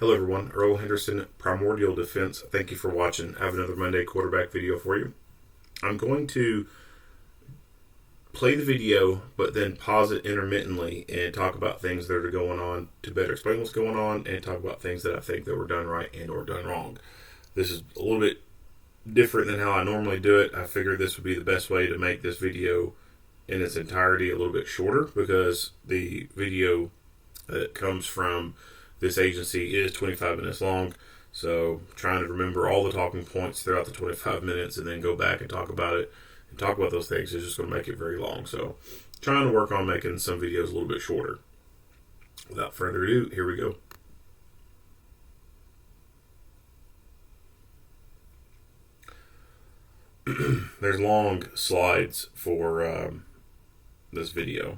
Hello everyone, Earl Henderson, Primordial Defense. Thank you for watching. I have another Monday quarterback video for you. I'm going to play the video, but then pause it intermittently and talk about things that are going on to better explain what's going on and talk about things that I think that were done right and or done wrong. This is a little bit different than how I normally do it. I figured this would be the best way to make this video in its entirety a little bit shorter because the video that comes from this agency is 25 minutes long, so trying to remember all the talking points throughout the 25 minutes and then go back and talk about it and talk about those things is just going to make it very long. So trying to work on making some videos a little bit shorter. Without further ado, here we go. There's long slides for this video.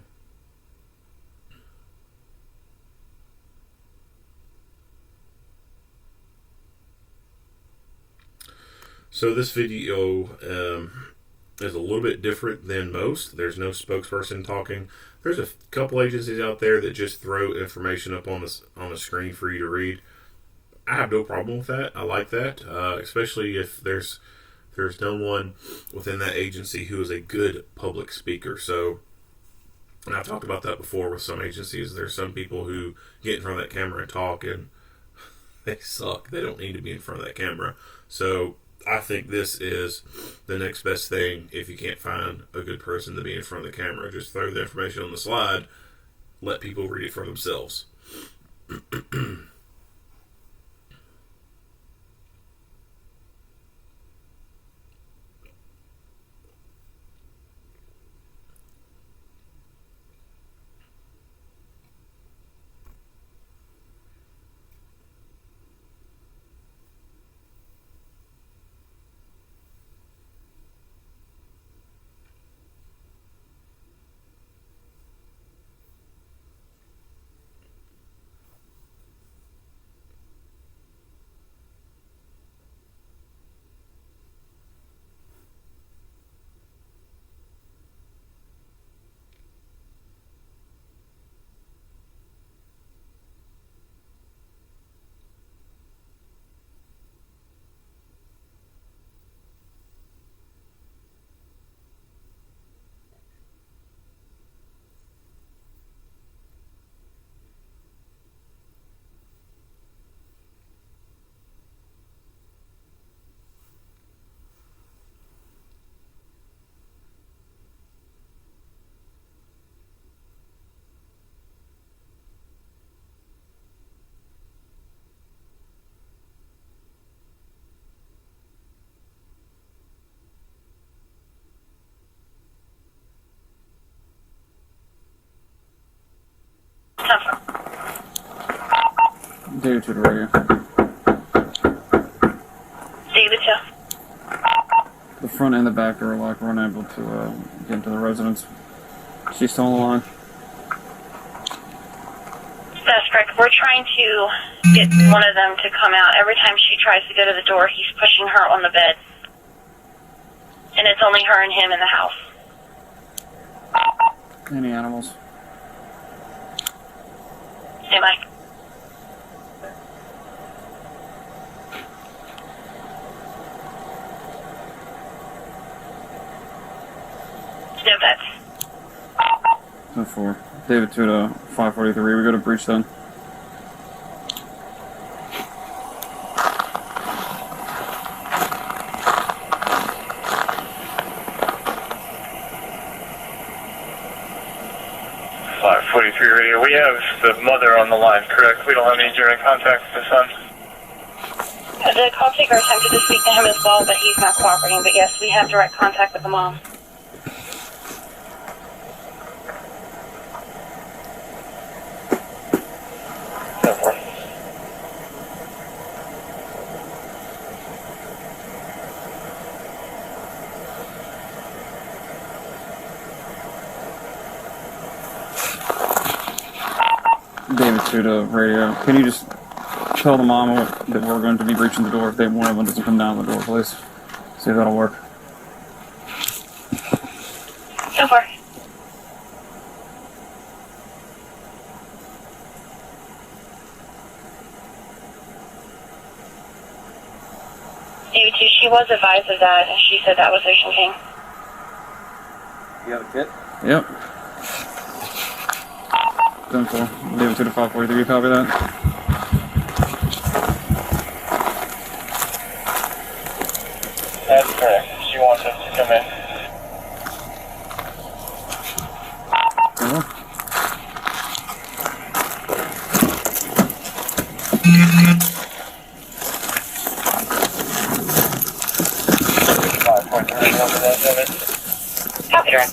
So this video is a little bit different than most. There's no spokesperson talking. There's a couple agencies out there that just throw information up on the screen for you to read. I have no problem with that. I like that, especially if there's no one within that agency who is a good public speaker. So, and I've talked about that before with some agencies. There's some people who get in front of that camera and talk, and they suck. They don't need to be in front of that camera. So I think this is the next best thing if you can't find a good person to be in front of the camera. Just throw the information on the slide, let people read it for themselves. David to the radio. David to. The front and the back are locked. We're unable to get into the residence. She's still on the line. That's correct. We're trying to get one of them to come out. Every time she tries to go to the door, he's pushing her on the bed. And it's only her and him in the house. Any animals? Stand by. No pets. 10-4. David to the 543. We go to breach then. Radio. We have the mother on the line, correct? We don't have any direct contact with the son. The call taker attempted to speak to him as well, but he's not cooperating. But yes, we have direct contact with the mom. David to the radio. Can you just tell the mom that we're going to be breaching the door if one of them doesn't come down the door, please? See if that'll work. So far. She was advised of that, and she said that was Ocean King. You have a kit? Yep. Done for. Leave it to the 543. Copy that. That's correct. She wants us to come in. Cool. 5.3 over that limit. Copy, Aaron.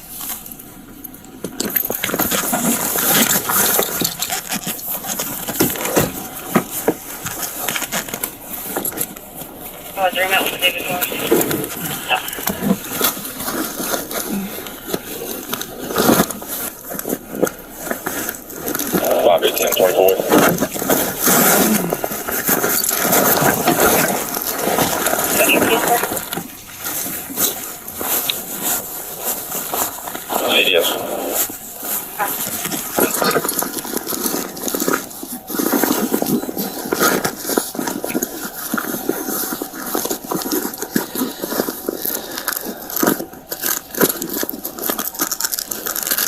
Was there a note with the day before? No. Lobby 1024. What your keys, sir? Yes.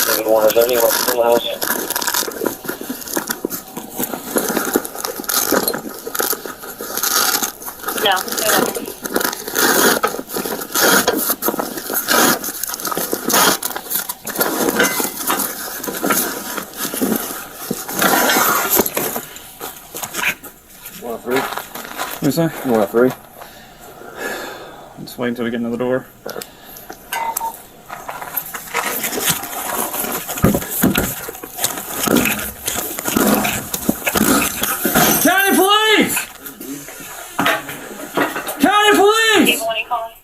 Everyone, is anyone in the house? No, no. One of three? What do you say? One of three? Just wait until we get into the door. County Police! County Police! Steve, when are you calling?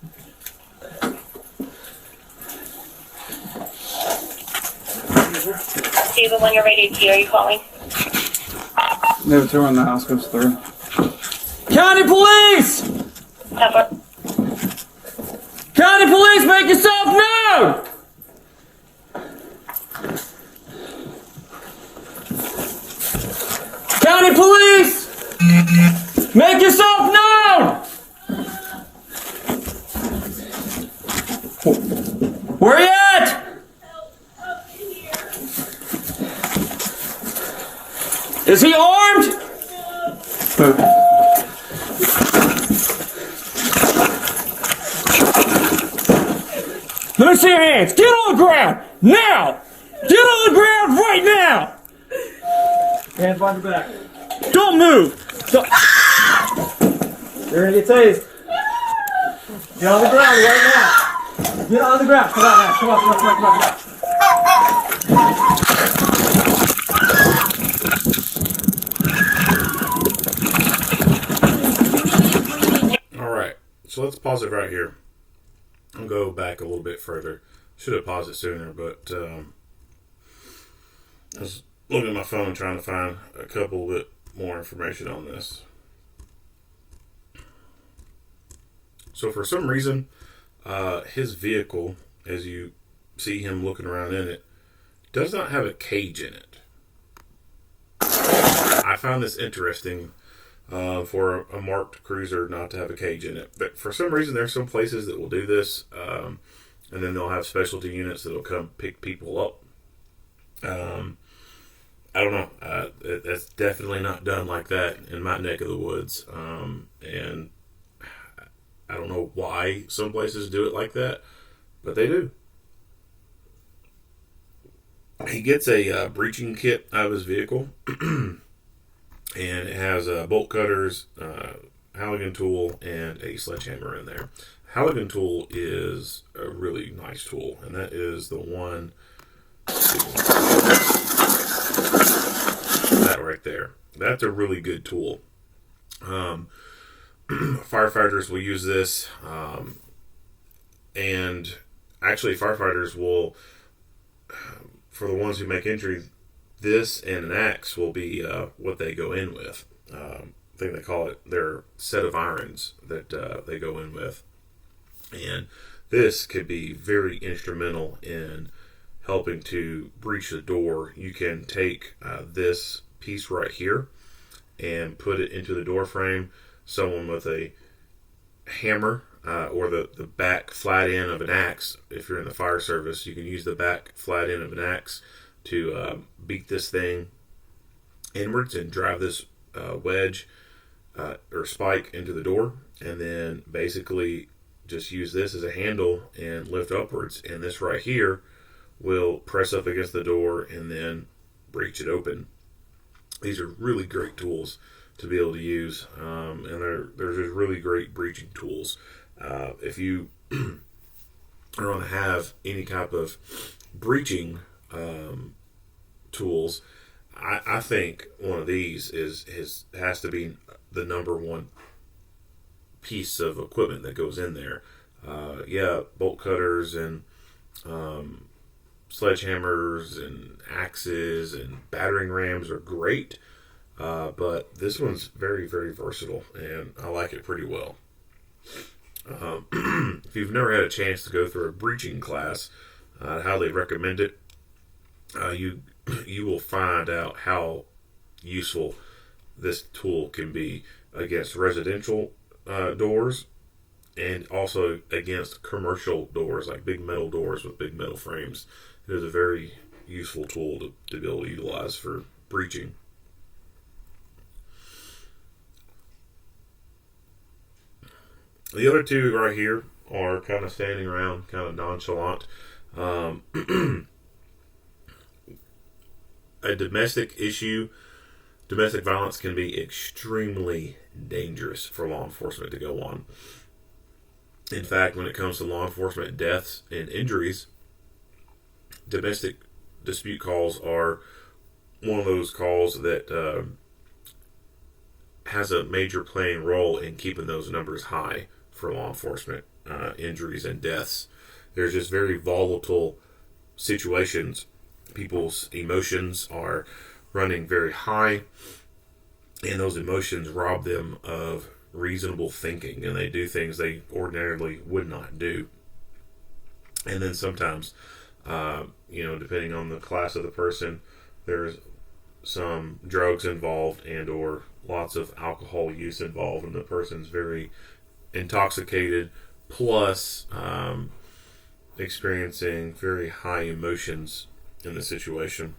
Steve, when you're ready to, are you calling? Leave it to her when the house goes through. County Police! 10-4. County Police, make yourself known! County Police! Make yourself known! Where you at? Is he armed? Let me see your hands. Get on the ground now! Get on the ground right now! Hands behind your back. Don't move! Don't- You're gonna get tased. Get on the ground right now. Get on the ground. Come on now. Come on, come on, come on, come on. Alright, so let's pause it right here. I'll go back a little bit further. Should have paused it sooner, but I was looking at my phone trying to find a couple bit more information on this. So for some reason, his vehicle, as you see him looking around in it, does not have a cage in it. I found this interesting for a marked cruiser not to have a cage in it. But for some reason, there's some places that will do this, and then they'll have specialty units that'll come pick people up. I don't know. That's definitely not done like that in my neck of the woods. And I don't know why some places do it like that, but they do. He gets a breaching kit out of his vehicle, and it has bolt cutters, Halligan tool, and a sledgehammer in there. Halligan tool is a really nice tool, and that is the one, that right there. That's a really good tool. Firefighters will use this, and actually firefighters will, for the ones who make entry, this and an axe will be what they go in with. I think they call it their set of irons that they go in with. And this could be very instrumental in helping to breach the door. You can take this piece right here and put it into the door frame. Someone with a hammer or the back flat end of an axe. If you're in the fire service, you can use the back flat end of an axe to beat this thing inwards and drive this wedge or spike into the door, and then basically just use this as a handle and lift upwards, and this right here will press up against the door and then breach it open. These are really great tools to be able to use, and they're just really great breaching tools. If you are going to have any type of breaching tools, I think one of these has to be the number one piece of equipment that goes in there. Bolt cutters and sledgehammers and axes and battering rams are great, but this one's very, very versatile, and I like it pretty well. If you've never had a chance to go through a breaching class, I highly recommend it. You will find out how useful this tool can be against residential doors, and also against commercial doors, like big metal doors with big metal frames. It is a very useful tool to be able to utilize for breaching. The other two right here are kind of standing around, kind of nonchalant. A domestic violence can be extremely dangerous for law enforcement to go on. In fact, when it comes to law enforcement deaths and injuries, domestic dispute calls are one of those calls that has a major playing role in keeping those numbers high for law enforcement injuries and deaths. There's just very volatile situations. People's emotions are running very high, and those emotions rob them of reasonable thinking, and they do things they ordinarily would not do. And then sometimes, depending on the class of the person, there's some drugs involved and or lots of alcohol use involved, and the person's very intoxicated, plus experiencing very high emotions in the situation.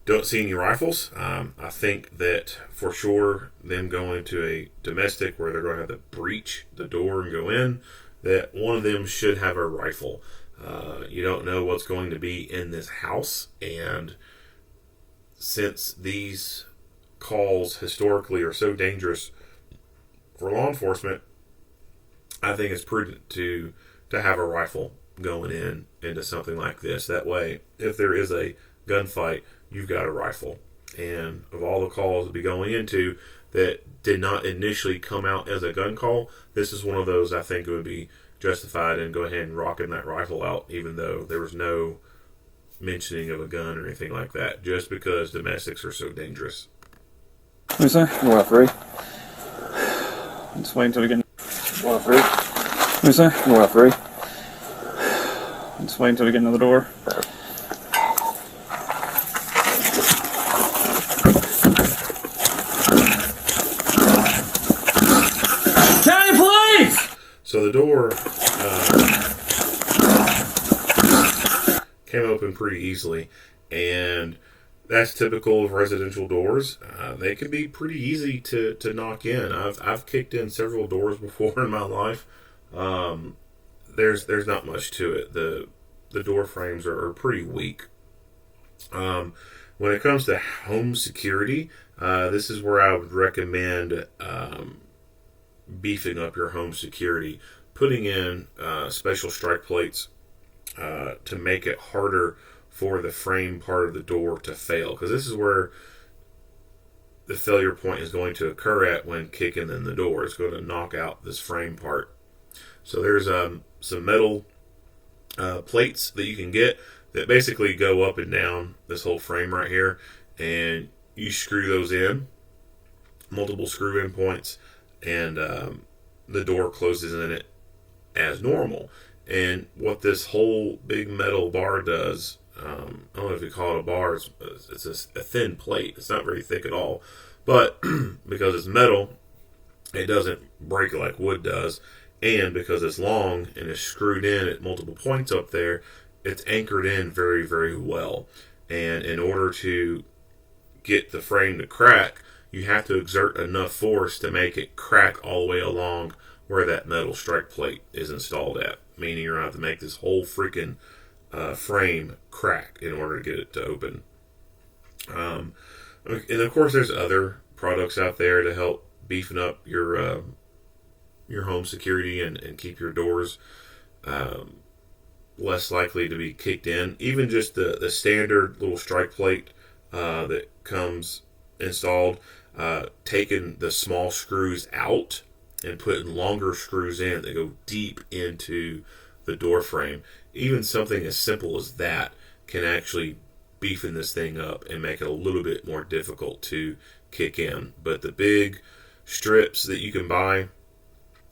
Don't see any rifles. I think that for sure them going to a domestic where they're going to have to breach the door and go in, that one of them should have a rifle. You don't know what's going to be in this house, and since these calls historically are so dangerous for law enforcement, I think it's prudent to have a rifle going into something like this. That way, if there is a gunfight, you've got a rifle. And of all the calls to be going into that did not initially come out as a gun call, this is one of those I think it would be justified in go ahead and rocking that rifle out, even though there was no mentioning of a gun or anything like that, just because domestics are so dangerous. What do you say? Go out 3. Just wait until we get. Go out 3. What do you say? Go out 3. Just wait until we get into the door. County police! So the door came open pretty easily, and that's typical of residential doors. They can be pretty easy to knock in. I've kicked in several doors before in my life. There's not much to it. The door frames are pretty weak. When it comes to home security, this is where I would recommend beefing up your home security, putting in special strike plates to make it harder for the frame part of the door to fail, because this is where the failure point is going to occur at when kicking in the door. It's going to knock out this frame part. So there's some metal plates that you can get that basically go up and down this whole frame right here, and you screw those in, multiple screw in points, and the door closes in it as normal. And what this whole big metal bar does, I don't know if you call it a bar, it's a thin plate. It's not very thick at all, but because it's metal, it doesn't break like wood does. And because it's long and it's screwed in at multiple points up there, it's anchored in very, very well. And in order to get the frame to crack, you have to exert enough force to make it crack all the way along where that metal strike plate is installed at. Meaning you're going to have to make this whole freaking frame crack in order to get it to open. And of course, there's other products out there to help beefing up your home security and keep your doors less likely to be kicked in. Even just the standard little strike plate that comes installed, taking the small screws out and putting longer screws in that go deep into the door frame. Even something as simple as that can actually beefing this thing up and make it a little bit more difficult to kick in. But the big strips that you can buy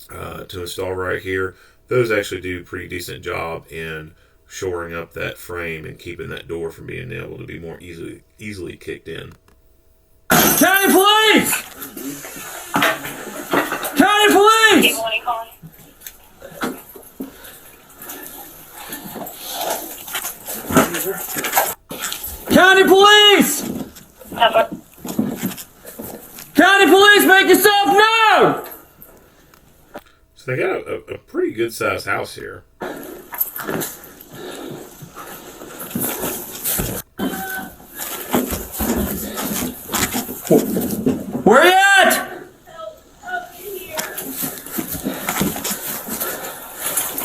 to install right here, those actually do a pretty decent job in shoring up that frame and keeping that door from being able to be more easily kicked in. County Police! County Police! What are you calling? County Police! County Police, make yourself known! So they got a pretty good sized house here. Where you at?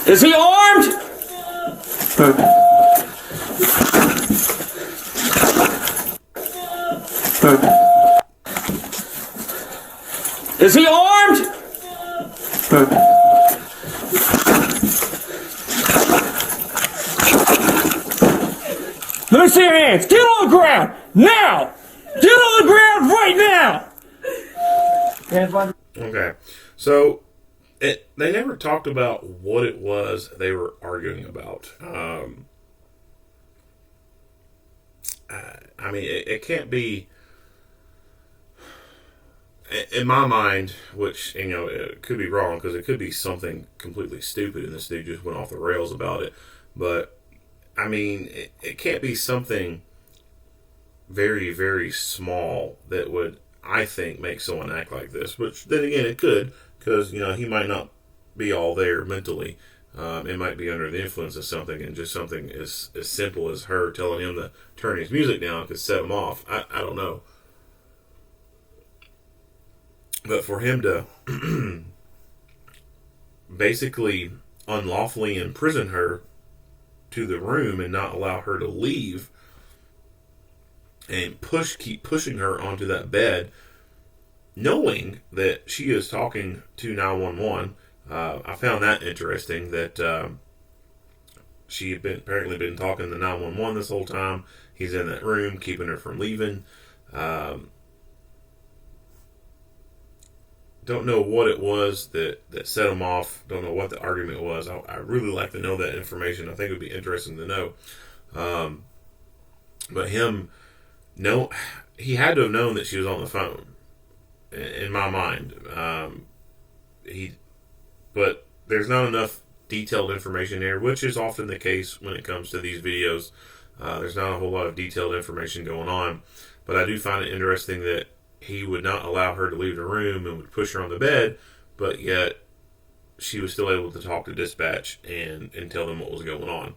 Is he armed? Is he armed? Let me see your hands. Get on the ground now. Get on the ground right now. Okay, so they never talked about what it was they were arguing about. I mean, it can't be, in my mind, which, you know, it could be wrong because it could be something completely stupid and this dude just went off the rails about it. But, I mean, it can't be something very, very small that would, I think, make someone act like this. Which, then again, it could, because, you know, he might not be all there mentally. It might be under the influence of something, and just something as simple as her telling him to turn his music down could set him off. I don't know. But for him to basically unlawfully imprison her to the room and not allow her to leave, and keep pushing her onto that bed, knowing that she is talking to 911. I found that interesting, that she had apparently been talking to 911 this whole time. He's in that room, keeping her from leaving. Don't know what it was that set him off. Don't know what the argument was. I really like to know that information. I think it would be interesting to know. But he had to have known that she was on the phone, in my mind. But there's not enough detailed information here, which is often the case when it comes to these videos. There's not a whole lot of detailed information going on, but I do find it interesting that he would not allow her to leave the room and would push her on the bed, but yet she was still able to talk to dispatch and tell them what was going on.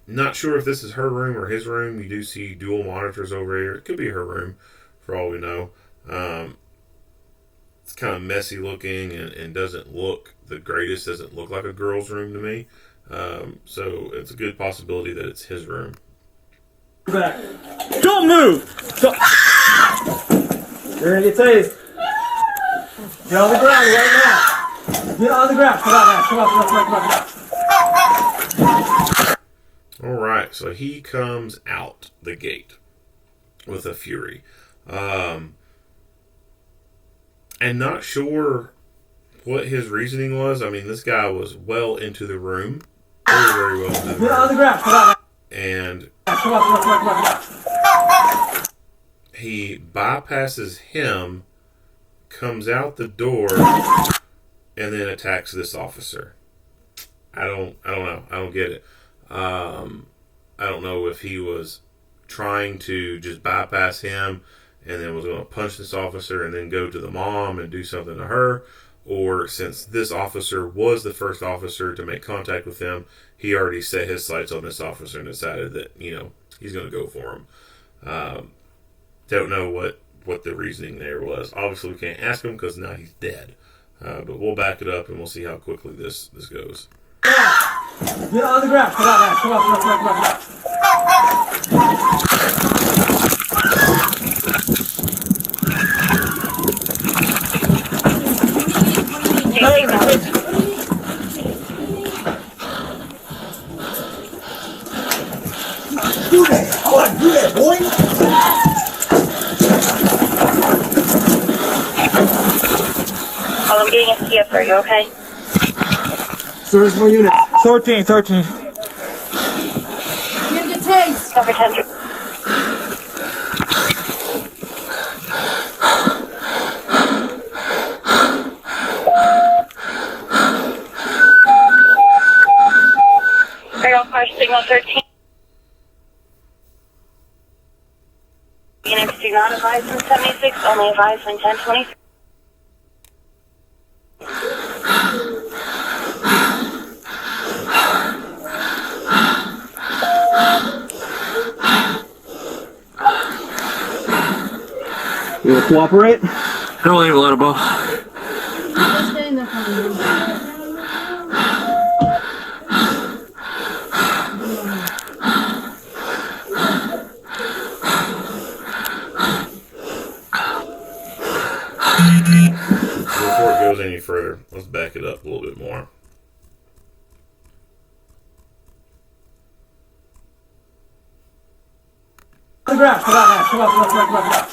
Not sure if this is her room or his room. You do see dual monitors over here. It could be her room, for all we know. It's kind of messy looking and doesn't look the greatest. Doesn't look like a girl's room to me. So it's a good possibility that it's his room. Back. Don't move! You're gonna get tased. Get on the ground right now. Get on the ground. Come on now. Come on. Alright, so he comes out the gate with a fury. And not sure what his reasoning was. I mean, this guy was well into the room. Very, very well into the room. Get on the ground. Come on now. And Come on. he bypasses him comes out the door and then attacks this officer. I don't know. I don't get it. I don't know if he was trying to just bypass him and then was going to punch this officer and then go to the mom and do something to her, or since this officer was the first officer to make contact with him, he already set his sights on this officer and decided that, he's going to go for him. Don't know what the reasoning there was. Obviously, we can't ask him because now he's dead. But we'll back it up and we'll see how quickly this goes. Get on the ground. Come on, man. Come on. Do that! I want to do that, boy! I'm getting a CF. Are you okay? Service more units. 13. You're gonna get tased. Cover 10. Cradle car signal 13. Units do not advise from 76, only advise from 1023. You will cooperate? Don't leave a lot of ball. Just stay in there for a minute. Before it goes any further, let's back it up a little bit more. On the ground. Come on, man. Come on.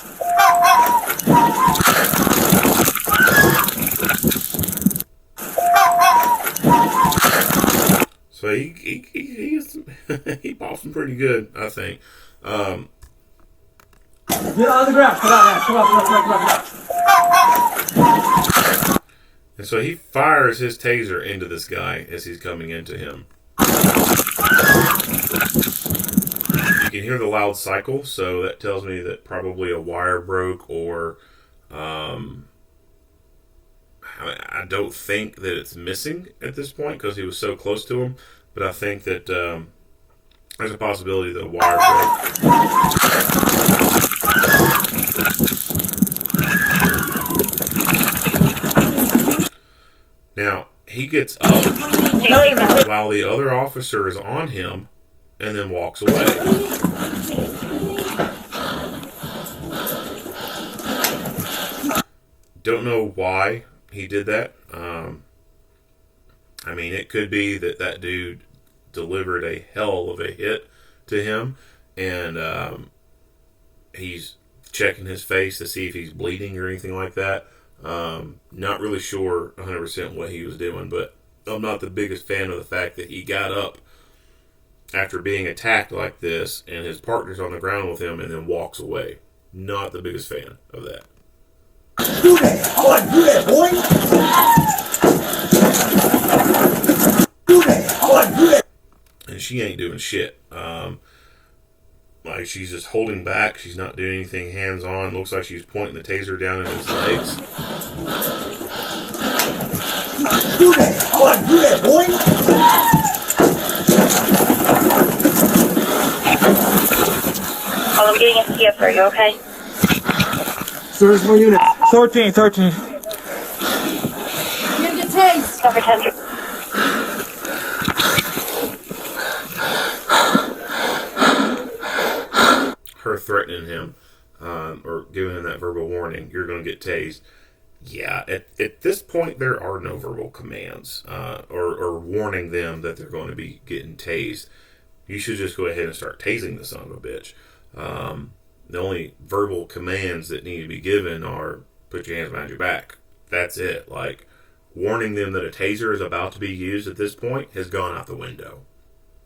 So he pops him pretty good, I think. Get on the ground. Come on, man. Come on. And so he fires his taser into this guy as he's coming into him. You can hear the loud cycle, so that tells me that probably a wire broke, or I don't think that it's missing at this point because he was so close to him, but I think that there's a possibility that a wire broke. Now, he gets up while the other officer is on him and then walks away. Don't know why he did that. I mean, it could be that dude delivered a hell of a hit to him, and he's checking his face to see if he's bleeding or anything like that. Not really sure 100% what he was doing, but I'm not the biggest fan of the fact that he got up after being attacked like this and his partner's on the ground with him and then walks away. Not the biggest fan of that. Do that! I want to do that, boy! Do that! I want to do that! And she ain't doing shit. Like, she's just holding back. She's not doing anything hands-on. Looks like she's pointing the taser down in his legs. Do that! I want to do that, boy! I'm getting a CF. Are you okay? Service more units. 13. You're gonna get tased. Cover 10. Her threatening him, or giving him that verbal warning, you're going to get tased. Yeah, at this point, there are no verbal commands or warning them that they're going to be getting tased. You should just go ahead and start tasing the son of a bitch. The only verbal commands that need to be given are put your hands behind your back. That's it. Like, warning them that a taser is about to be used at this point has gone out the window.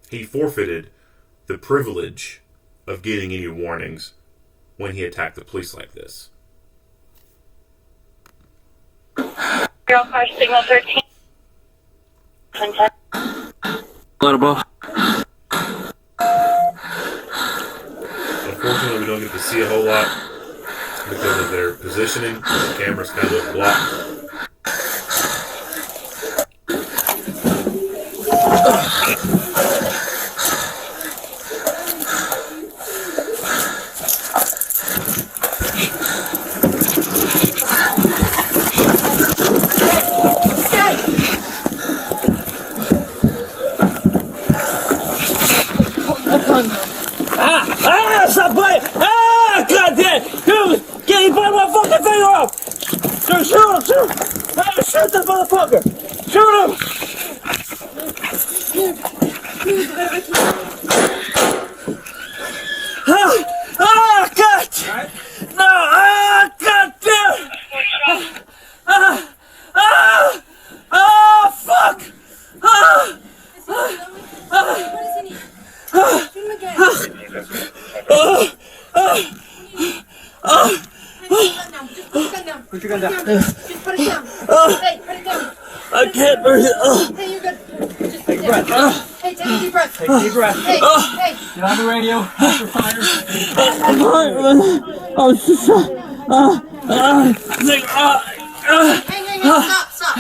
He forfeited the privilege of getting any warnings when he attacked the police like this. Girl car signal 13. Let above. Unfortunately, we don't get to see a whole lot because of their positioning. The camera's kind of blocked. Stop biting! Ah, goddamn! Dude, get you bite my fucking finger off! Dude, shoot him! Shoot! Ah, shoot this motherfucker! Shoot him! God! No! God damn! Fuck! Put your gun down. Just put it down. Hey, put it down. I can't breathe. Hey, you're good. Just put it breath. down. Hey, take a deep breath. Take a deep breath. Hey, hey. Get on the radio. After fire. Oh, shit. Hang. Stop.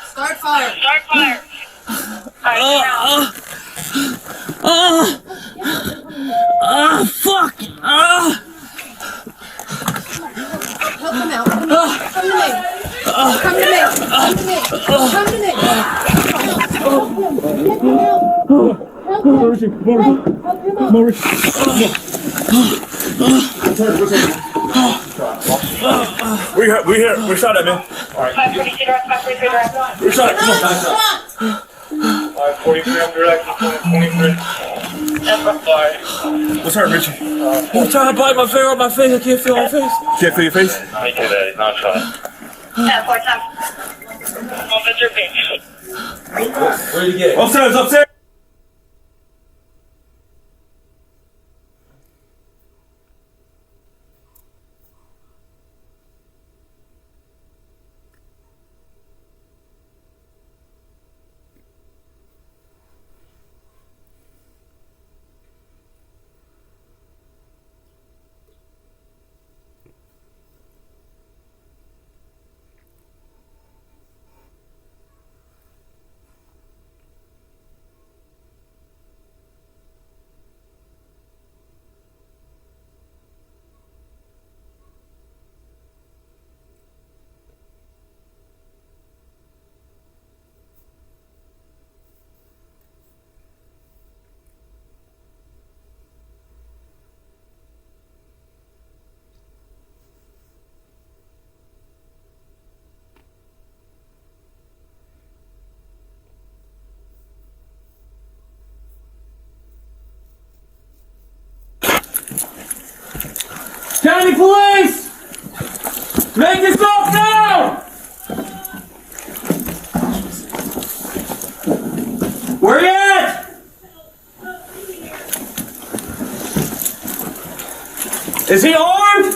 Start fire. Start fire. Fuck. Help him out. Come to me. Come to me. We shot at man. 542 direct, 543 direct. We shot at. Come on. 543 up direct, 23. What's hurt, Richie? He's trying to bite my finger on my face. I can't feel my face. Can't feel your face? I do that, he's not shot. 4 times. Officer bitch. Where did you get it? Upstairs. County Police! Make yourself known! Where you at? Is he armed?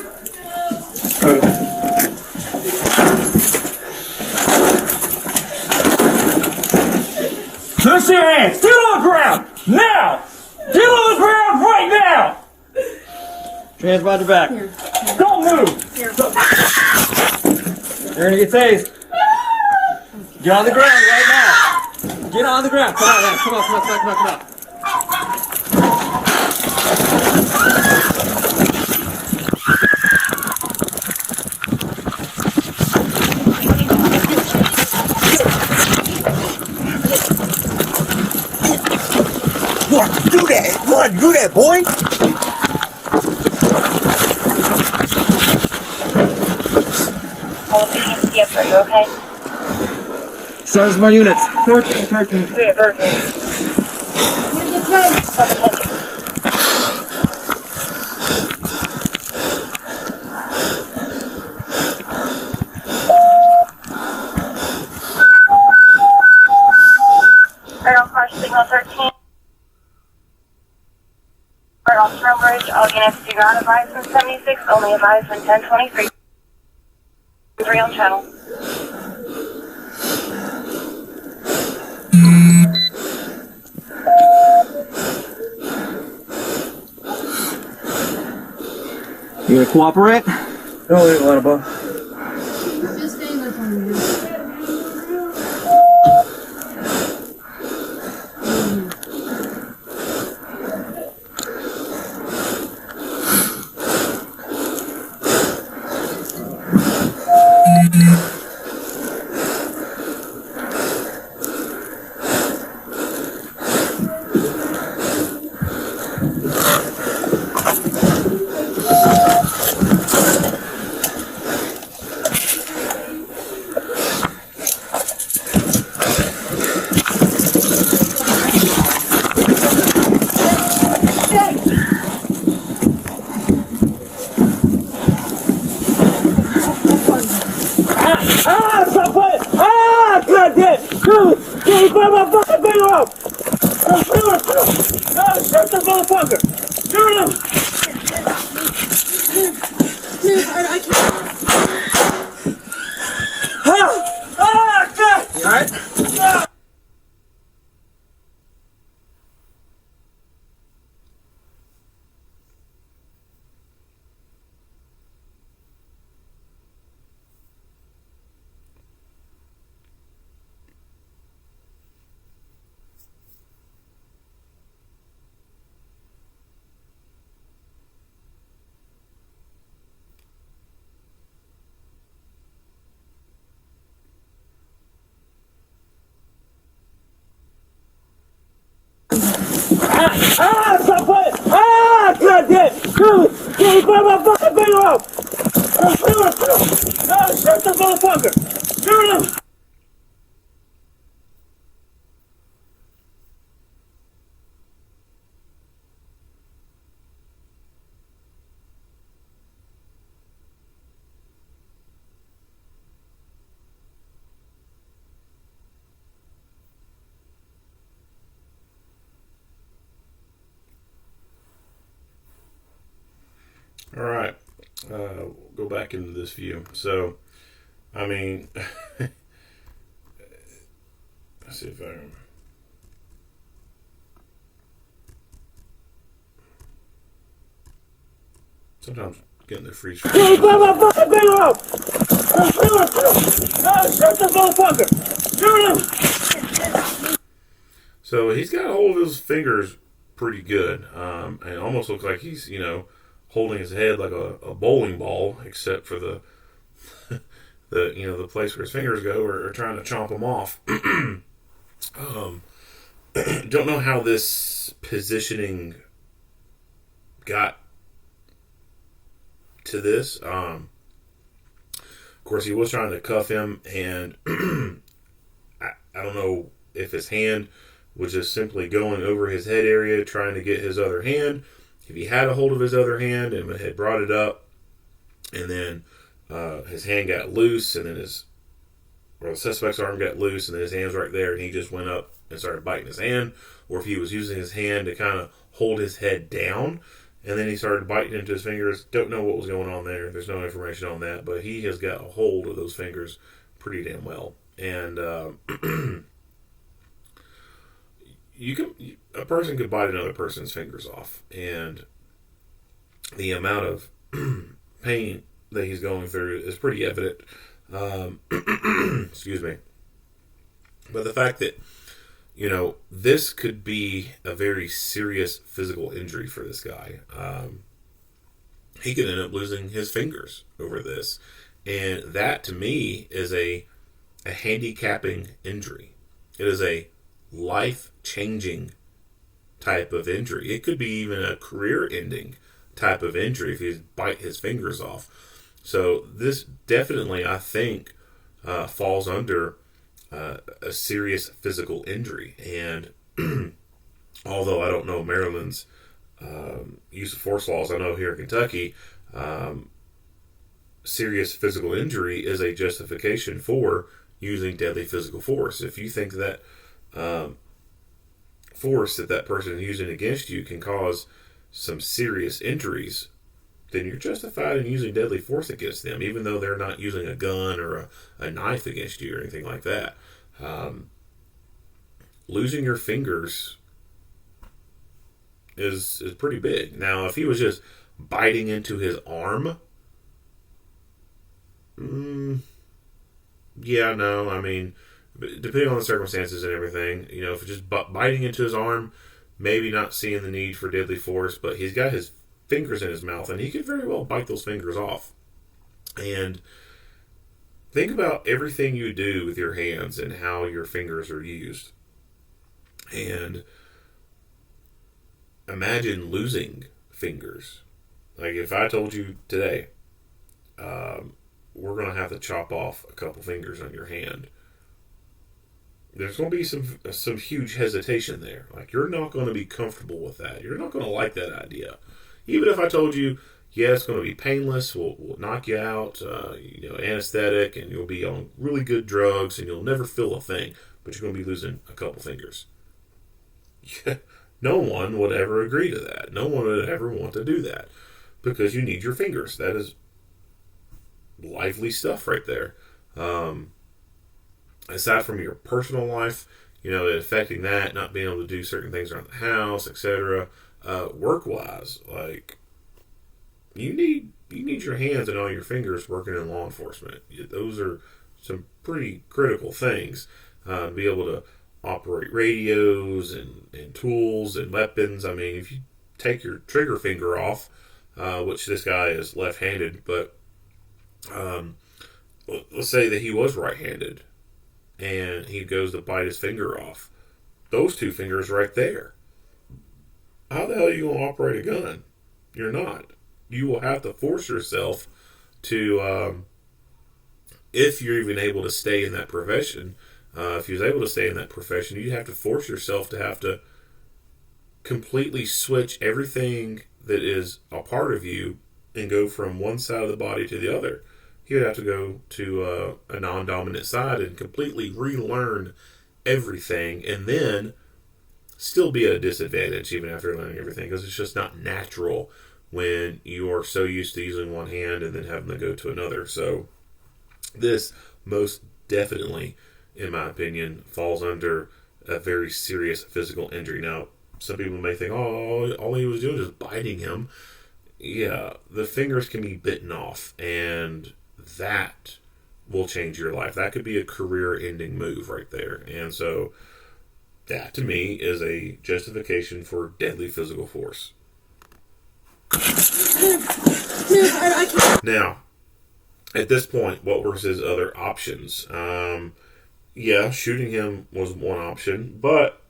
Push your hands! Get on the ground! Now! Get on the ground right now! Hands behind your back. Don't move! You're gonna get tased. Get on the ground right now. Get on the ground. Come on, man. Come on. Do that, boy. Yes, are you okay? Size my units. 13. Yeah, perfect. Right on car signal 13. Right on Strongbridge, all units do not advise from 76, only advise from 1023. 3 on channel. You gonna cooperate? Don't eat a lot of buff. Just staying up on you. Ah! Stop playing! Ah! God damn! Dude! Dude, put my fucking finger off! Shoot this motherfucker! Shoot him! Dude, I can't. Ah! Ah! God! You alright? Ah! Ah! Stop playing! Ah! God damn! Dude! Dude, put my fucking finger off! Shoot this motherfucker! Shoot him! All right, go back into this view. So, I mean, let's see if I can. Sometimes getting the freeze. Dude, put my fucking finger off! Shoot this motherfucker! Shoot him! So he's got a hold of his fingers pretty good, and it almost looks like he's, holding his head like a bowling ball, except for the the place where his fingers go are trying to chomp him off. Don't know how this positioning got to this. Of course, he was trying to cuff him, and I don't know if his hand was just simply going over his head area, trying to get his other hand. If he had a hold of his other hand and had brought it up, and then his hand got loose, and then the suspect's arm got loose, and then his hand's right there, and he just went up and started biting his hand, or if he was using his hand to kind of hold his head down, and then he started biting into his fingers. Don't know what was going on there. There's no information on that, but he has got a hold of those fingers pretty damn well. And a person could bite another person's fingers off, and the amount of pain that he's going through is pretty evident. Excuse me. But the fact that, this could be a very serious physical injury for this guy. He could end up losing his fingers over this. And that, to me, is a handicapping injury. It is a life-changing type of injury. It could be even a career-ending type of injury if he bite his fingers off. So this definitely, I think, falls under a serious physical injury. And although I don't know Maryland's use of force laws, I know here in Kentucky, serious physical injury is a justification for using deadly physical force. If you think that force that person is using against you can cause some serious injuries, then you're justified in using deadly force against them, even though they're not using a gun or a knife against you or anything like that. Losing your fingers is pretty big. Now, if he was just biting into his arm, yeah, no, I mean, depending on the circumstances and everything, you know, if it's just biting into his arm, maybe not seeing the need for deadly force, but he's got his fingers in his mouth, and he could very well bite those fingers off. And think about everything you do with your hands and how your fingers are used. And imagine losing fingers. Like if I told you today, we're going to have to chop off a couple fingers on your hand, there's going to be some huge hesitation there. Like, you're not going to be comfortable with that. You're not going to like that idea. Even if I told you, yeah, it's going to be painless, we'll knock you out, anesthetic, and you'll be on really good drugs, and you'll never feel a thing, but you're going to be losing a couple fingers. No one would ever agree to that. No one would ever want to do that, because you need your fingers. That is lively stuff right there. Aside from your personal life, affecting that, not being able to do certain things around the house, etc. Work-wise, like, you need your hands and all your fingers working in law enforcement. Those are some pretty critical things. To be able to operate radios and tools and weapons. I mean, if you take your trigger finger off, which this guy is left-handed, but let's say that he was right-handed, and he goes to bite his finger off. Those two fingers right there. How the hell are you going to operate a gun? You're not. You will have to force yourself to, if you're even able to stay in that profession, if you was able to stay in that profession, you'd have to force yourself to have to completely switch everything that is a part of you and go from one side of the body to the other. He would have to go to a non-dominant side and completely relearn everything, and then still be at a disadvantage even after learning everything, because it's just not natural when you are so used to using one hand and then having to go to another. So this most definitely, in my opinion, falls under a very serious physical injury. Now, some people may think, oh, all he was doing was biting him. Yeah, the fingers can be bitten off, and that will change your life. That could be a career-ending move right there. And so that, to me, is a justification for deadly physical force. Now, at this point, what were his other options? Yeah, shooting him was one option, but,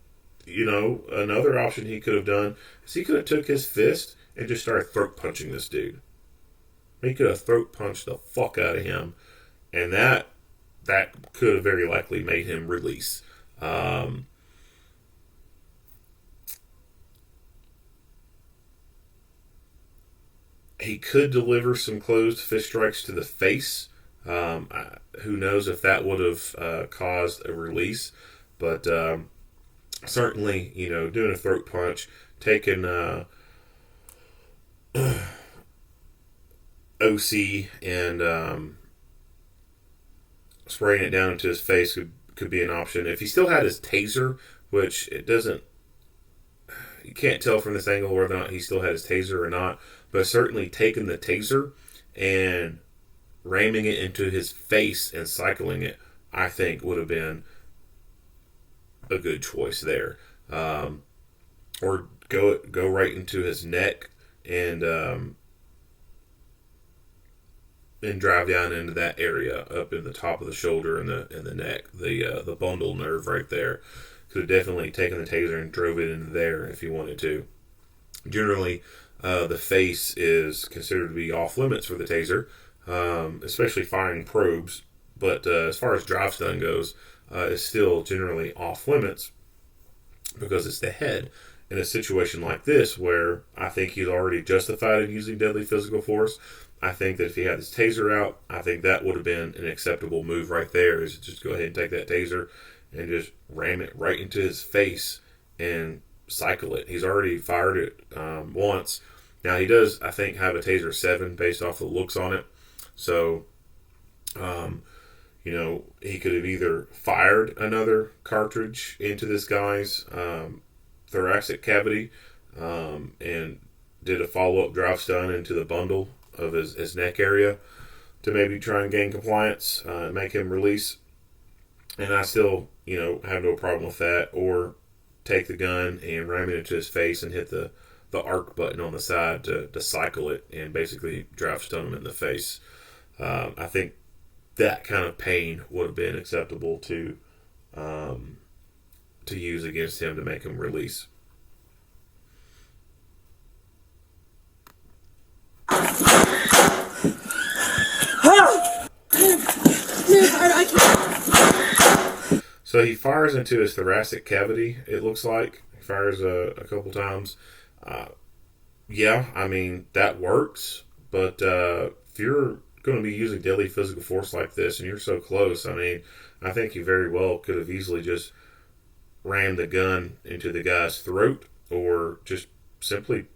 another option he could have done is he could have took his fist and just started throat punching this dude. He could have throat punched the fuck out of him, and that could have very likely made him release. He could deliver some closed fist strikes to the face. Who knows if that would have caused a release, but certainly, doing a throat punch, taking OC and spraying it down into his face could be an option. If he still had his taser, which you can't tell from this angle whether or not he still had his taser or not, but certainly taking the taser and ramming it into his face and cycling it, I think would have been a good choice there. Or go right into his neck and drive down into that area up in the top of the shoulder and the neck, the bundle nerve right there. Could have definitely taken the taser and drove it into there if he wanted to. Generally, the face is considered to be off limits for the taser, especially firing probes. But as far as drive stun goes, it's still generally off limits because it's the head. In a situation like this, where I think he's already justified in using deadly physical force, I think that if he had his taser out, I think that would have been an acceptable move right there, is just go ahead and take that taser and just ram it right into his face and cycle it. He's already fired it once, Now, he does, I think, have a Taser 7 based off the looks on it. So, he could have either fired another cartridge into this guy's thoracic cavity and did a follow-up drive stun into the bundle of his neck area to maybe try and gain compliance, make him release. And I still, have no problem with that. Or take the gun and ram it into his face and hit the arc button on the side to cycle it and basically drive stun him in the face. I think that kind of pain would have been acceptable to use against him to make him release. So he fires into his thoracic cavity, it looks like. He fires a couple times. Yeah, I mean, that works. But if you're going to be using deadly physical force like this and you're so close, I mean, I think you very well could have easily just rammed the gun into the guy's throat, or just simply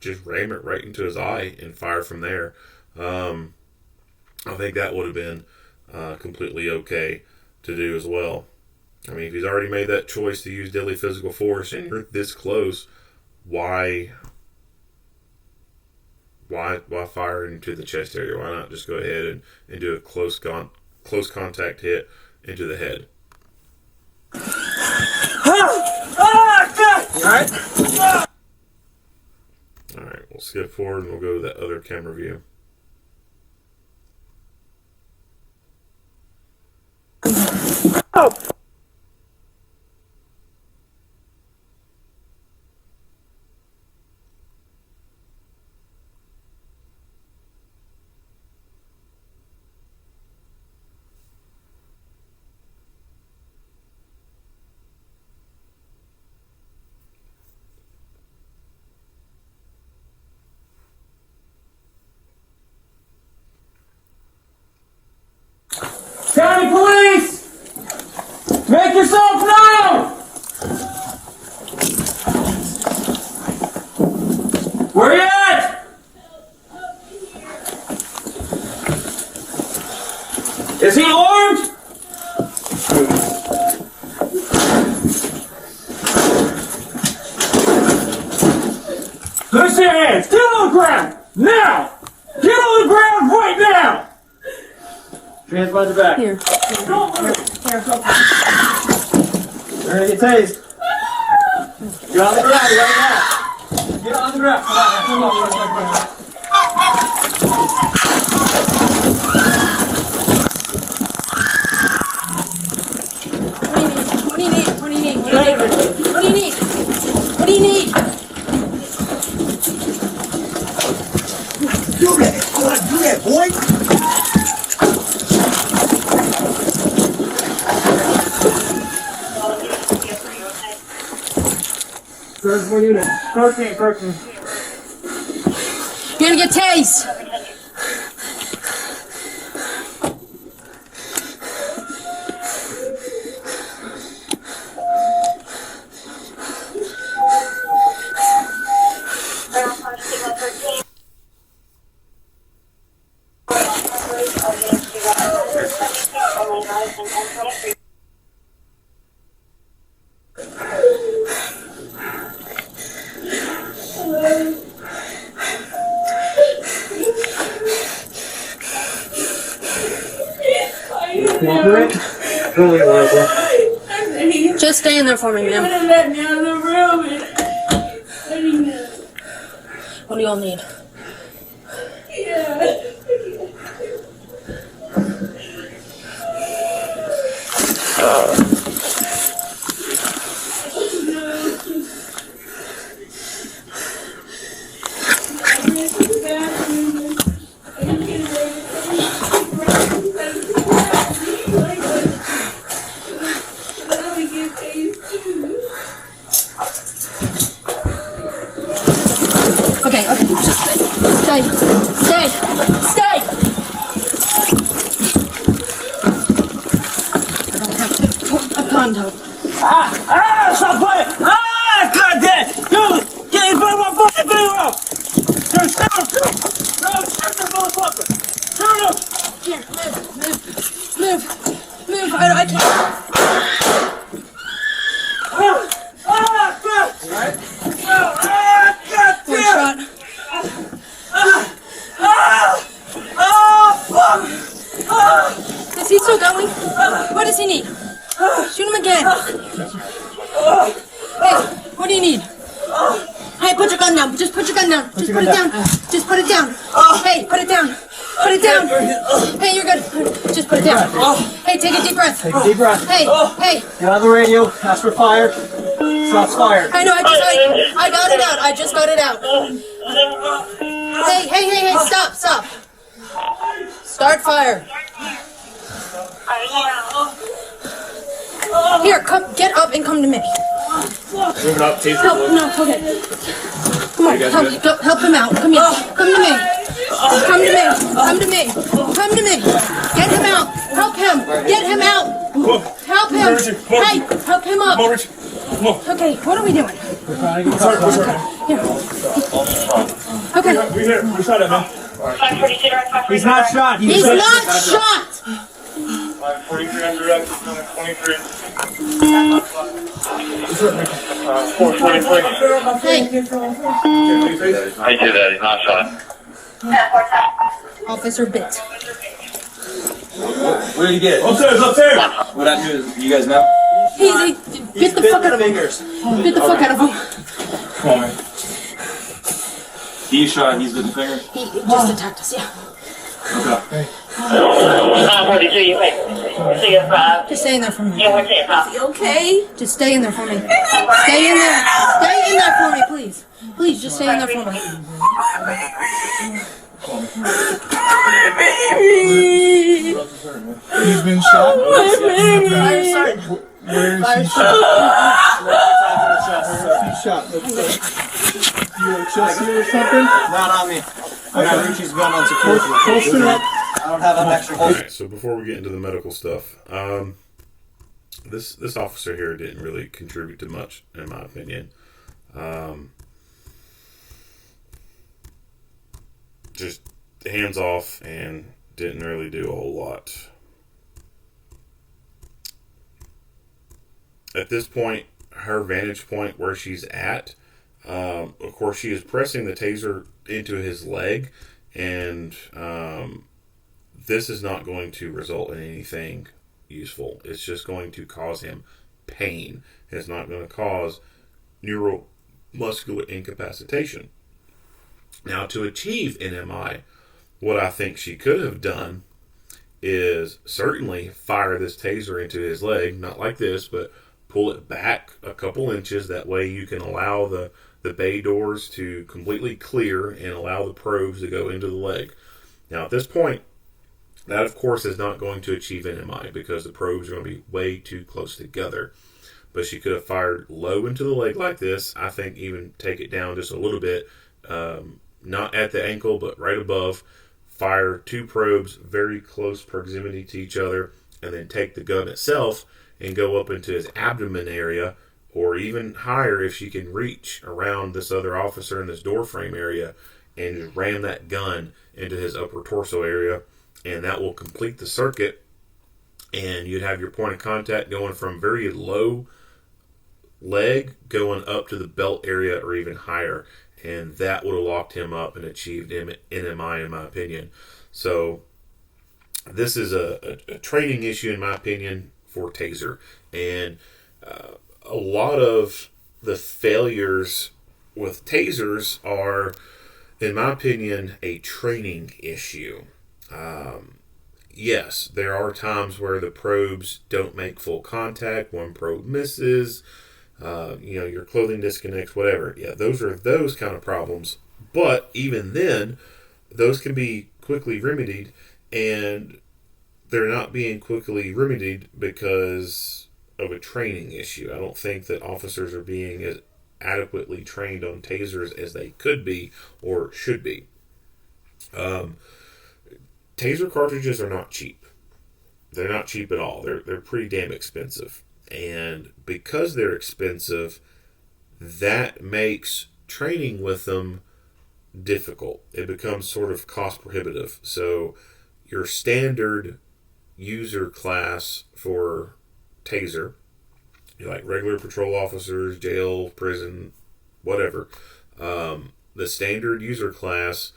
just ram it right into his eye and fire from there. I think that would have been completely okay to do as well. I mean, if he's already made that choice to use deadly physical force and you're this close, why fire into the chest area? Why not just go ahead and do a close contact hit into the head? Alright, we'll skip forward and we'll go to that other camera view. County Police! Make yourself known! Where you at? Is he armed? Loose your hands! Get on the ground! Now! Get on the ground right now! Hands behind your back. Here. Don't move! Here, hold. You're gonna get tased. Get on the ground right now. Get on the ground. Come on. What do you need? What do you need? What do you need? What do you need? What do you need? Do that. Come on, do that, boy. First one unit. 13. You're gonna get tased. Just stay in there for me, ma'am. Let me out of the room. What do y'all need? Yeah. Okay, just stay. Stay! I don't have a condo. Stop playing! God damn! Get in front of my fucking video! does he need? Shoot him again. Hey, what do you need? Hey, put your gun down. Just put your gun down. Just put it down. Just put it down. Hey, put it down. Put it down. Hey, you're good. Just put it down. Hey, take a deep breath. Take a deep breath. Hey, hey. Get on the radio. Ask for fire. Shots fired. I know. I got it out. I just got it out. Hey. Stop. Start fire. Here, come. Get up and come to me. Moving up. Taser. Help. No. Okay. Come on. Help him out. Come here. Come to me. Come to me. Get him out. Help him. Get him out. Help him. Hey, help him up. Okay, what are we doing? Here. Okay. We're here. We shot him, man. 542 direct, 542 He's not shot. He's not shot. 543 on direct, 23. 443. Hey, I did that, he's not shot. Officer Bit. Where did he get it? Upstairs. What I do is, you guys know? He bit the fuck out of him. Bit the fuck out of him. Come on, man. He's shot, he's with the finger? He just attacked us, yeah. Okay. 542, you wait. So you're Just stay in there for me. you went to your house. Okay. Just stay in there for me. Stay in there. Stay in there for me, please. Please, just stay in there for me. He's been shot. Fire start. Where is he shot? He's shot. You have chest here or something? Not on me. I got Richie's gun on security. Close to it. I don't have an extra hold. Alright, so before we get into the medical stuff, this officer here didn't really contribute to much, in my opinion. Just hands off and didn't really do a whole lot. At this point, her vantage point where she's at, of course, she is pressing the taser into his leg, and this is not going to result in anything useful. It's just going to cause him pain. It's not going to cause neuromuscular incapacitation. Now, to achieve NMI, what I think she could have done is certainly fire this taser into his leg, not like this, but pull it back a couple inches. That way you can allow the bay doors to completely clear and allow the probes to go into the leg. Now, at this point, that, of course, is not going to achieve NMI because the probes are going to be way too close together. But she could have fired low into the leg like this. I think even take it down just a little bit, not at the ankle, but right above. Fire two probes very close proximity to each other, and then take the gun itself and go up into his abdomen area, or even higher if she can reach around this other officer in this door frame area, and just ram that gun into his upper torso area, and that will complete the circuit, and you'd have your point of contact going from very low leg going up to the belt area or even higher, and that would have locked him up and achieved NMI, in my opinion. So this is a training issue, in my opinion, for taser, and a lot of the failures with tasers are, in my opinion, a training issue. Yes, there are times where the probes don't make full contact, one probe misses, your clothing disconnects, whatever. Yeah, those are those kind of problems. But even then, those can be quickly remedied, and they're not being quickly remedied because of a training issue. I don't think that officers are being as adequately trained on tasers as they could be or should be. Taser cartridges are not cheap. They're not cheap at all. They're pretty damn expensive. And because they're expensive, that makes training with them difficult. It becomes sort of cost prohibitive. So your standard user class for taser, like regular patrol officers, jail, prison, whatever, the standard user class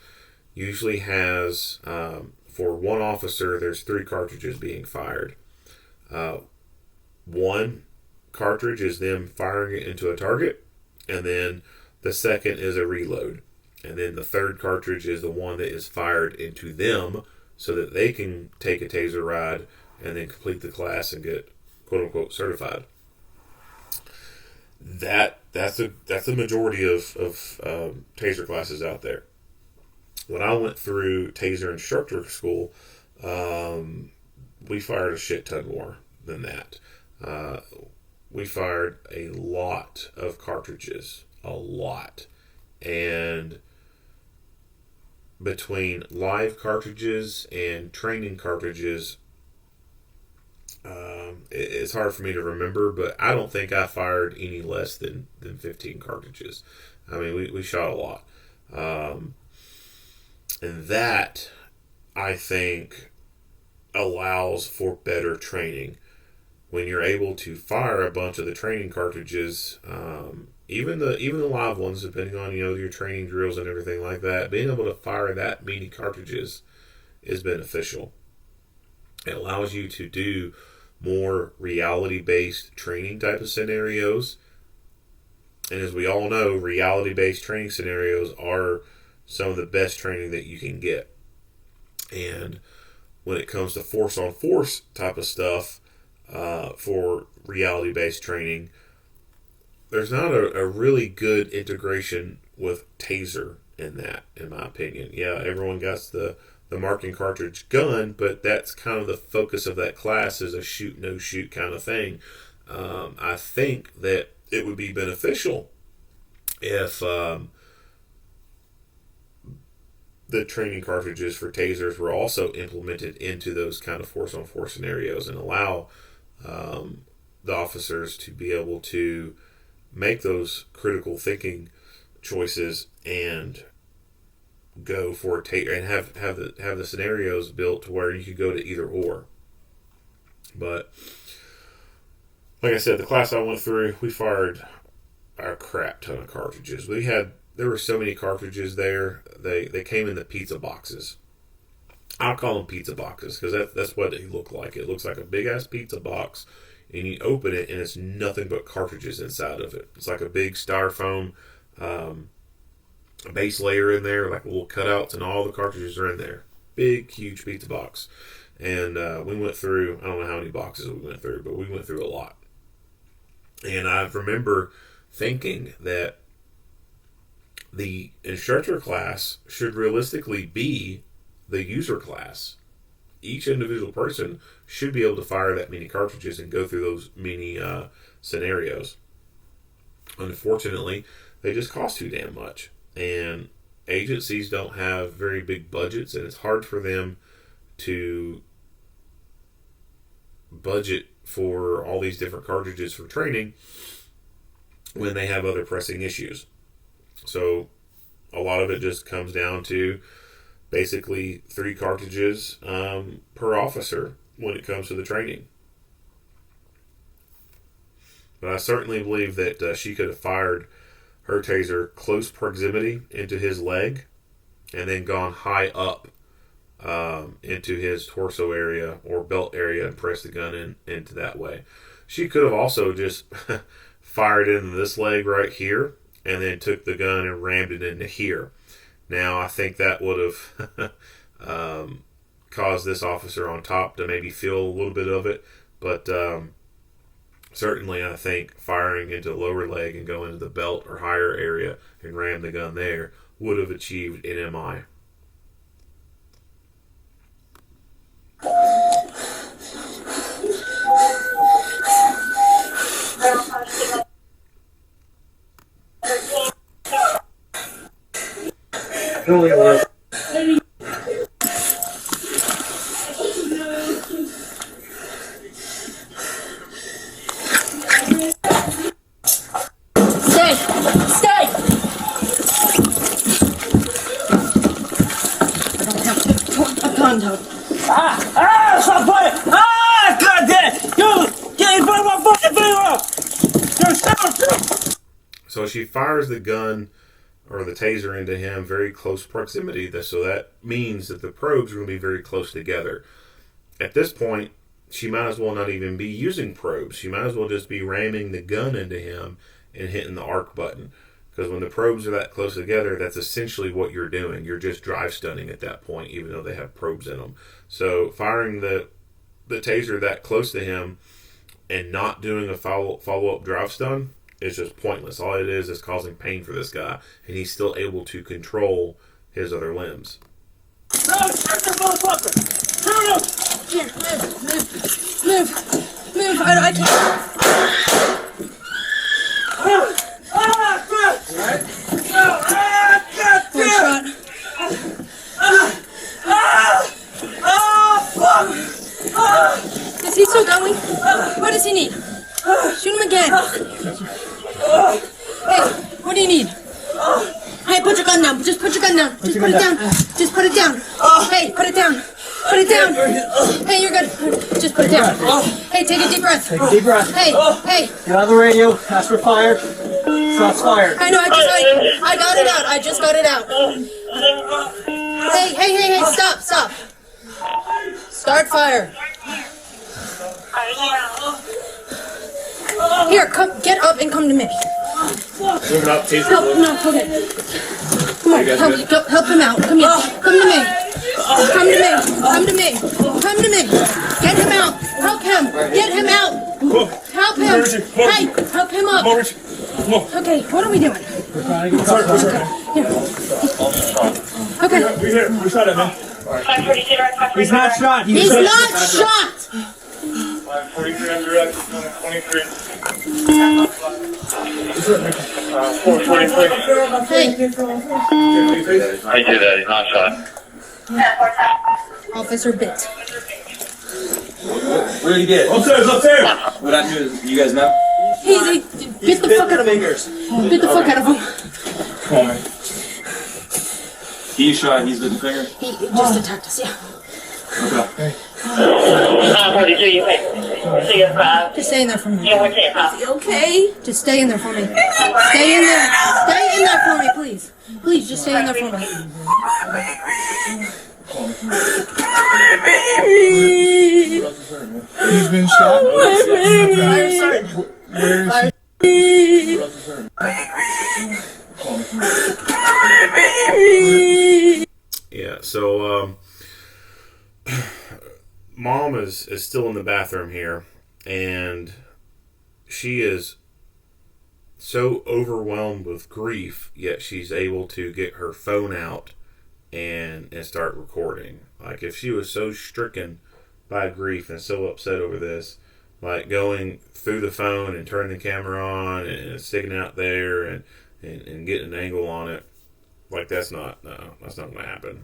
usually has, for one officer, there's 3 cartridges being fired. One cartridge is them firing it into a target, and then the second is a reload. And then the third cartridge is the one that is fired into them so that they can take a taser ride and then complete the class and get quote-unquote certified. That's a majority of taser classes out there. When I went through taser instructor school, we fired a shit ton more than that. We fired a lot of cartridges, a lot. And between live cartridges and training cartridges, it's hard for me to remember, but I don't think I fired any less than 15 cartridges. I mean, we shot a lot. And that, I think, allows for better training. When you're able to fire a bunch of the training cartridges, even the live ones, depending on your training drills and everything like that, being able to fire that many cartridges is beneficial. It allows you to do more reality-based training type of scenarios. And as we all know, reality-based training scenarios are some of the best training that you can get. And when it comes to force-on-force type of stuff, for reality-based training, there's not a really good integration with taser in that, in my opinion. Yeah, everyone got the marking cartridge gun, but that's kind of the focus of that class, is a shoot, no shoot kind of thing. I think that it would be beneficial if the training cartridges for tasers were also implemented into those kind of force-on-force scenarios and allow the officers to be able to make those critical thinking choices and go for a taser, and have the scenarios built to where you could go to either or. But like I said, the class I went through, we fired a crap ton of cartridges. There were so many cartridges there. They came in the pizza boxes. I'll call them pizza boxes because that's what they look like. It looks like a big ass pizza box, and you open it and it's nothing but cartridges inside of it. It's like a big styrofoam base layer in there, like little cutouts, and all the cartridges are in there. Big, huge pizza box. And we went through, I don't know how many boxes we went through, but we went through a lot. And I remember thinking that the instructor class should realistically be the user class. Each individual person should be able to fire that many cartridges and go through those many scenarios. Unfortunately, they just cost too damn much. And agencies don't have very big budgets, and it's hard for them to budget for all these different cartridges for training when they have other pressing issues. So a lot of it just comes down to basically 3 cartridges per officer when it comes to the training. But I certainly believe that she could have fired her taser close proximity into his leg and then gone high up into his torso area or belt area and pressed the gun into that way. She could have also just fired into this leg right here and then took the gun and rammed it into here. Now, I think that would have caused this officer on top to maybe feel a little bit of it, but certainly I think firing into the lower leg and going into the belt or higher area and ram the gun there would have achieved an MI. Stop playing! God damn it! You put my fucking finger up! So she fires the gun or the taser into him very close proximity. So that means that the probes are going to be very close together. At this point, she might as well not even be using probes. She might as well just be ramming the gun into him and hitting the arc button. Because when the probes are that close together, that's essentially what you're doing. You're just drive stunning at that point, even though they have probes in them. So firing the taser that close to him and not doing a follow-up drive stun is just pointless. All it is causing pain for this guy, and he's still able to control his other limbs. Here, move. I can't. One shot. Is he still going? What does he need? Shoot him again. Hey, what do you need? Hey, put your gun down. Just put your gun down. Just put it down. Just put it down. Hey, put it down. Put it down. Hey, you're good. Just put it down. Hey, take a deep breath. Take a deep breath. Hey. Get on the radio. Ask for fire. Shots fired. I know. I got it out. I just got it out. Hey. Stop. Start fire. Here, come. Get up and come to me. Moving up, taser. No, okay. Come on, help him out. Come here. Come to me. Get him out. Help him. Get him out. Help him. Hey, help him up. Okay, what are we doing? We're trying to get Okay. We shot him, man. 542 direct, 542 He's not shot. He's not shot. 543 on direct, 23. 443. Hey, I did that, he's not shot. Officer Bit. What did he get? Upstairs. What happened to his, you guys know? He bit the fuck out of him. Bit the fuck out of him. Come on, man. He shot, he's the finger? He just attacked us, yeah. Okay. 42, you wait. See you, Just stay in there for me. you wait, Okay? Just stay in there for me. Stay in there. Stay in there for me, please. Please, just stay in there for me. He's been shot. Yeah, so Mom is still in the bathroom here, and she is so overwhelmed with grief, yet she's able to get her phone out and start recording. Like, if she was so stricken by grief and so upset over this, like going through the phone and turning the camera on and sticking it out there and getting an angle on it, like, that's not going to happen.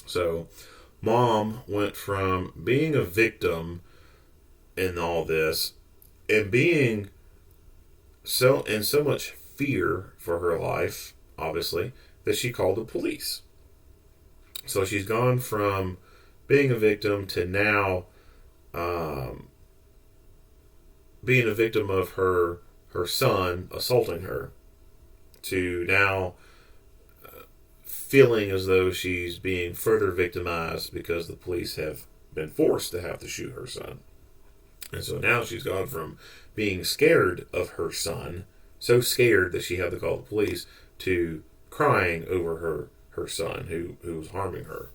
So Mom went from being a victim in all this and being so much fear for her life, obviously, that she called the police. So she's gone from being a victim to now being a victim of her son assaulting her, to now feeling as though she's being further victimized because the police have been forced to have to shoot her son. And so now she's gone from being scared of her son, so scared that she had to call the police, to crying over her son who was harming her.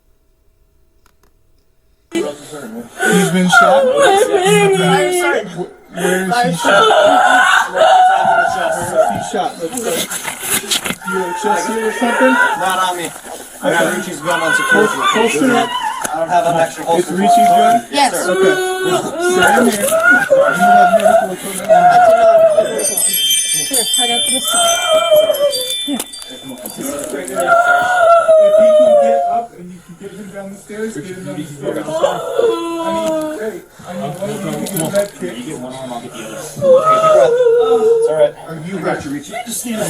He's been shot. Where is he shot? He's shot. You have a chest here or something? Not on me. I got Richie's gun on security. Holster it up. I don't have an extra holster. It's Richie's gun? Yes. Okay. Stand here. You have medical equipment on. Here, I got this. If he can get up and you can get him down the stairs, get him down the stairs. I need one of you to get a med kit. You get one arm, I'll get the other. It's alright. Are you got your Richie? Just stand up. I'm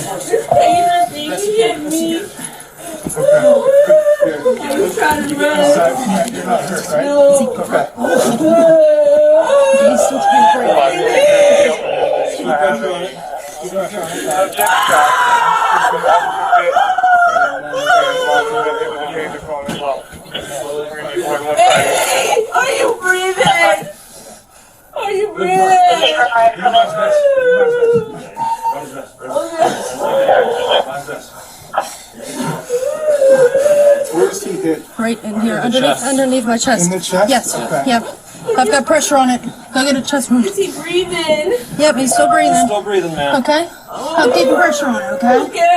trying to run. You're not hurt, right? Okay. He's still trying to break. Keep pressure on it. Keep pressure on it. Are you breathing? hit? Right in here, chest. underneath my chest. In the chest? Yes. Okay. Yep. I've got pressure on it. Go get a chest wound. Is he breathing? Yep, he's still breathing. Still breathing, man. Okay? I'm keeping pressure on it, okay? Okay.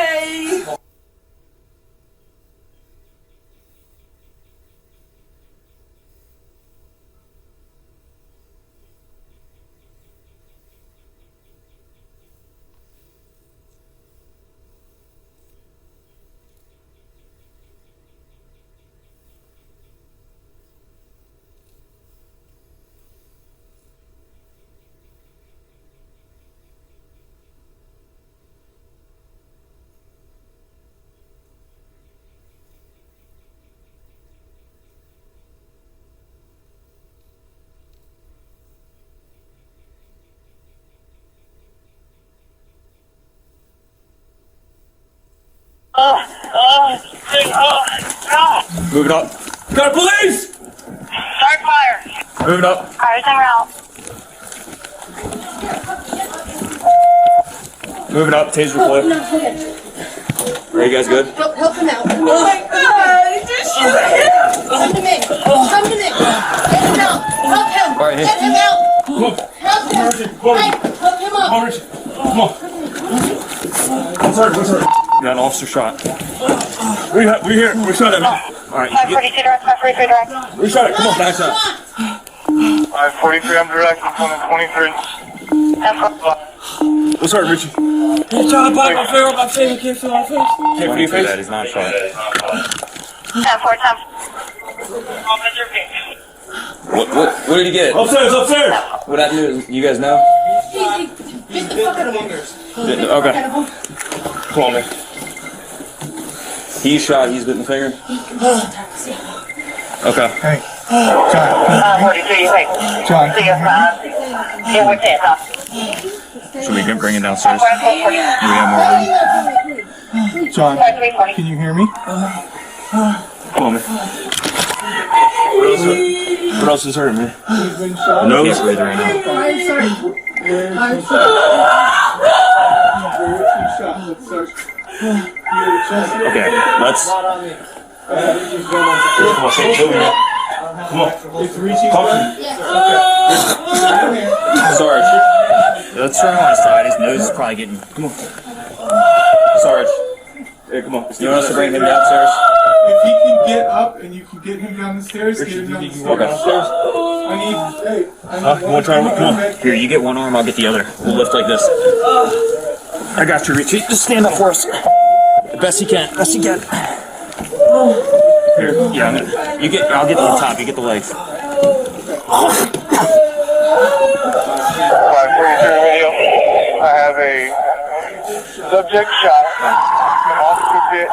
Move it up. Got police! Start fire. Move it up. Fires en route. Move it up. Taser play. Are you guys good? Help him out. Oh my God. Just shoot him. Come to me. Come to me. Get him out. Help him. All right, Get him out. Help him. Hey, help him up. Come on. What's hurt? Got an officer shot. We here. We shot him. All right. 542 direct, 543 direct. We shot it. Come on, back shot. 543, I'm direct, I'm coming 23. What's hurt, Richie? He's trying to bite my finger on my face. I can't feel my face. Hey, for your face? That is not shot. 10-4, 10. What did he get? Upstairs. What happened to you guys know? Get the fuck out of here. Okay. Come on, man. He's shot. He's bit in the finger. Okay. Hey. John. 42, you wait. John. See you, yeah, what's it, huh? Should we bring him downstairs? 10-4, 40. We have more room. John. 340. Can you hear me? Come on, man. What else is hurting, man? He's been shot. Nose? Can't breathe right now. I'm sorry. Okay, let's. Come on, say it to me. Come on. It's reaching. Talk to me. Sarge. Let's turn him on his side. His nose is probably getting. Come on. Sarge. Hey, come on. You want us to bring him downstairs? If he can get up and you can get him down the stairs, get him down the stairs. Okay. I need. Hey. I need You want to try to come on. Here, you get one arm, I'll get the other. We'll lift like this. I got you, Richie. Just stand up for us. Best you can. Best you can. Here, yeah, I'll get the top. You get the legs. 543 radio. I have a subject shot, officer bit,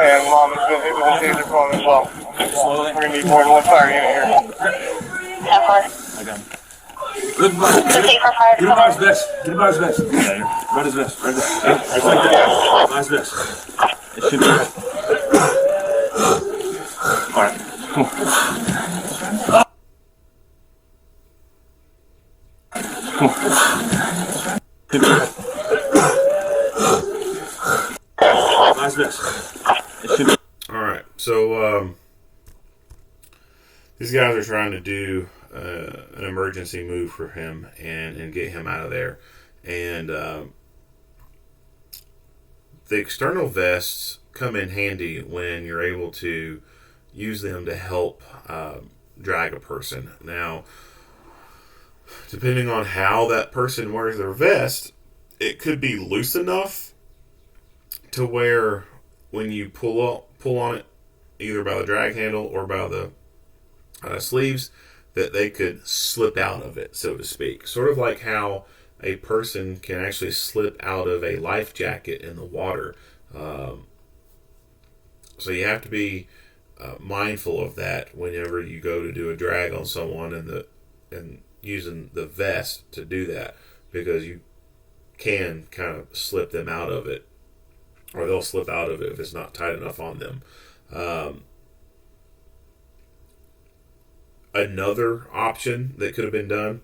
and mom has been hit with a taser phone as well. We're going to need more than one fire unit here. 10-4. I got him. The taser fire Get him by his vest. Get him by his vest. Yeah, by his vest. Right there. Yeah, like that. By his vest. It should be. Alright, come on. Come on. By his vest. It should be. Alright, so these guys are trying to do an emergency move for him and get him out of there. And the external vests come in handy when you're able to use them to help drag a person. Now, depending on how that person wears their vest, it could be loose enough to where when you pull on it, either by the drag handle or by the sleeves, that they could slip out of it, so to speak. Sort of like how a person can actually slip out of a life jacket in the water. So you have to be mindful of that whenever you go to do a drag on someone and using the vest to do that, because you can kind of slip them out of it, or they'll slip out of it if it's not tight enough on them. Another option that could have been done,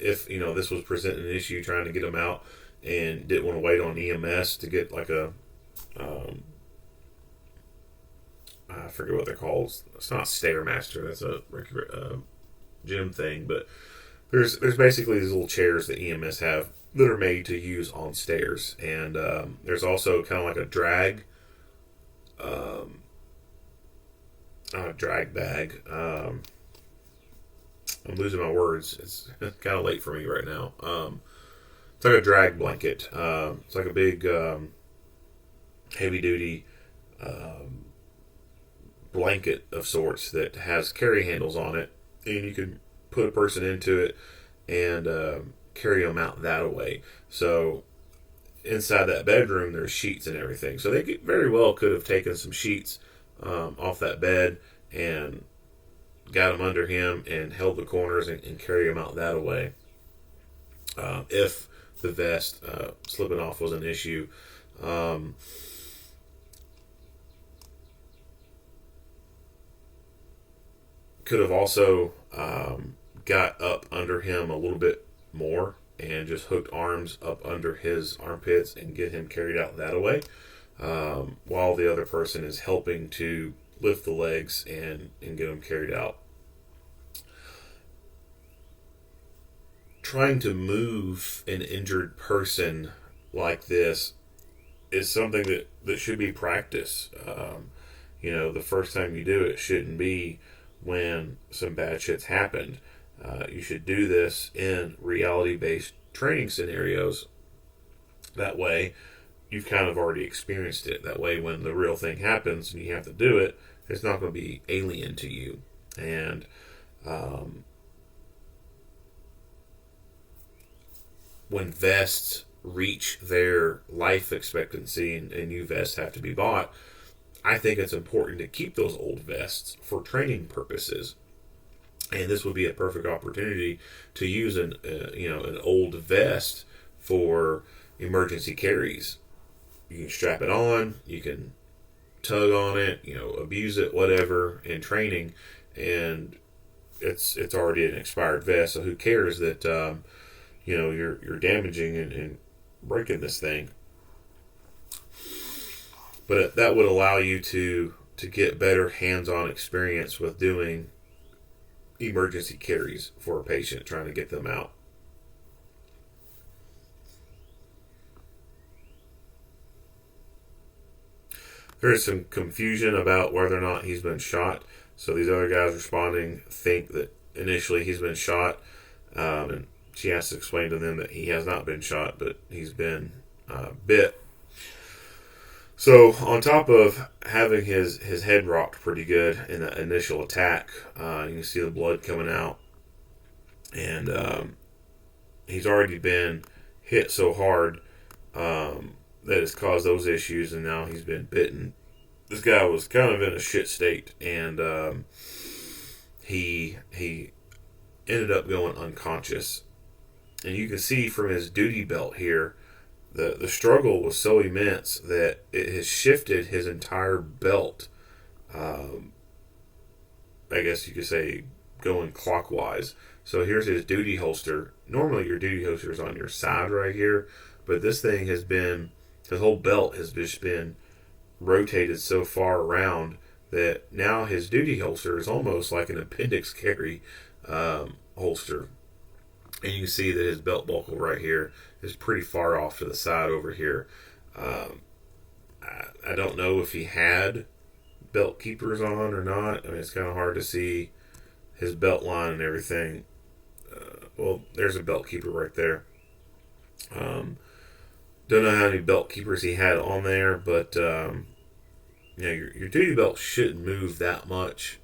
if this was presenting an issue trying to get them out and didn't want to wait on EMS to get like a forget what they're called. It's not Stairmaster. That's a gym thing, but there's basically these little chairs that EMS have that are made to use on stairs, and there's also kind of like a drag, drag bag. I'm losing my words. It's kind of late for me right now. It's like a drag blanket. It's like a big, heavy-duty blanket of sorts that has carry handles on it, and you can put a person into it and carry them out that way. So inside that bedroom, there's sheets and everything. So they very well could have taken some sheets off that bed and got them under him and held the corners and carry him out that way. If the vest slipping off was an issue. Could have also got up under him a little bit more and just hooked arms up under his armpits and get him carried out that way, while the other person is helping to lift the legs and get him carried out. Trying to move an injured person like this is something that should be practiced. The first time you do it shouldn't be when some bad shit's happened. You should do this in reality-based training scenarios. That way, you've kind of already experienced it. That way, when the real thing happens and you have to do it, it's not going to be alien to you. And when vests reach their life expectancy and new vests have to be bought, I think it's important to keep those old vests for training purposes. And this would be a perfect opportunity to use an old vest for emergency carries. You can strap it on, you can tug on it, abuse it, whatever, in training, and it's already an expired vest. So who cares that you're damaging and breaking this thing? But that would allow you to get better hands-on experience with doing emergency carries for a patient, trying to get them out. There is some confusion about whether or not he's been shot. So these other guys responding think that initially he's been shot, and she has to explain to them that he has not been shot, but he's been bit. So on top of having his head rocked pretty good in the initial attack, you can see the blood coming out, and he's already been hit so hard that it's caused those issues, and now he's been bitten. This guy was kind of in a shit state, and he ended up going unconscious. And you can see from his duty belt here, the struggle was so immense that it has shifted his entire belt. I guess you could say going clockwise. So here's his duty holster. Normally your duty holster is on your side right here, but this thing has been, his whole belt has just been rotated so far around that now his duty holster is almost like an appendix carry holster. And you can see that his belt buckle right here is pretty far off to the side over here. I don't know if he had belt keepers on or not. I mean, it's kind of hard to see his belt line and everything. Well, there's a belt keeper right there. Don't know how many belt keepers he had on there, but your duty belt shouldn't move that much